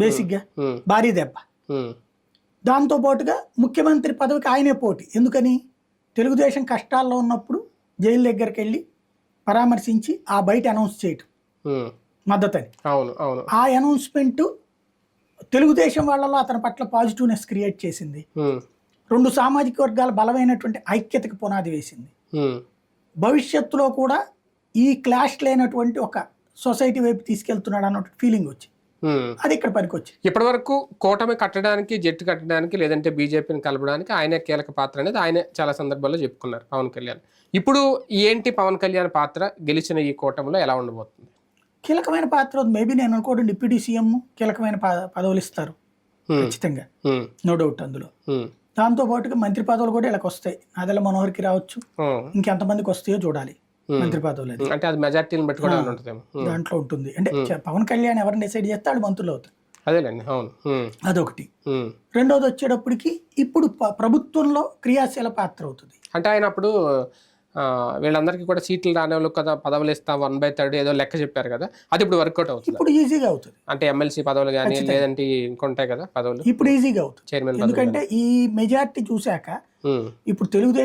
Basic గా భారీ దెబ్బ. దాంతో పాటుగా ముఖ్యమంత్రి పదవికి ఆయనే పోటీ. ఎందుకని? తెలుగుదేశం కష్టాల్లో ఉన్నప్పుడు జైలు దగ్గరికి వెళ్ళి పరామర్శించి ఆ బయట అనౌన్స్ చేయటం మద్దతని. ఆ అనౌన్స్మెంట్ తెలుగుదేశం వాళ్ళలో అతని పట్ల పాజిటివ్నెస్ క్రియేట్ చేసింది. రెండు సామాజిక వర్గాల బలమైనటువంటి ఐక్యతకు పునాది వేసింది. భవిష్యత్తులో కూడా ఈ క్లాష్ లేనటువంటి ఒక సొసైటీ వైపు తీసుకెళ్తున్నాడు అన్న ఫీలింగ్ వచ్చి అది ఇక్కడ పనికొచ్చి ఇప్పటి వరకు కూటమి కట్టడానికి, జట్టు కట్టడానికి, లేదంటే బీజేపీని కలపడానికి ఆయనే కీలక పాత్ర అనేది ఆయన చాలా సందర్భాల్లో చెప్పుకున్నారు పవన్ కళ్యాణ్. ఇప్పుడు ఏంటి పవన్ కళ్యాణ్ పాత్ర గెలిచిన ఈ కూటమిలో ఎలా ఉండబోతుంది? కీలకమైన పాత్ర మేబీ నేను అనుకోవడం డిప్యూటీ సీఎం కీలకమైన పదవులు ఇస్తారు ఖచ్చితంగా, నో డౌట్ అందులో. దాంతో పాటుగా మంత్రి పదవులు కూడా ఇలా వస్తాయి. నాదెల్ల మనోహర్కి రావచ్చు, ఇంకెంతమందికి వస్తాయో చూడాలి మంత్రి పదవులు. అంటే అది మెజారిటీని బట్టి కూడా ఉంటుంది, దాంట్లో ఉంటుంది. అంటే పవన్ కళ్యాణ్ ఎవరిని డిసైడ్ చేస్తే వాళ్ళు మంత్రులు అవుతారు, అదేలేండి. అవును, అదొకటి. రెండోది వచ్చేటప్పటికి ఇప్పుడు ప్రభుత్వంలో క్రియాశీల పాత్ర అవుతుంది. అంటే ఆయన అప్పుడు వీళ్ళందరికీ కూడా సీట్లు రాని వాళ్ళు కదా పదవులు ఇస్తాం 1/3 ఏదో లెక్క చెప్పారు కదా, అది ఇప్పుడు వర్కౌట్ అవుతుంది. ఇప్పుడు ఈజీగా అవుతుంది. అంటే ఎమ్మెల్సీ పదవులు కానీ లేదంటే ఇంకొంటాయి కదా పదవులు, ఇప్పుడు ఈజీగా అవుతుంది. చైర్మన్. ఎందుకంటే ఈ మెజారిటీ చూశాక ఇప్పుడు తెలుగుదేశం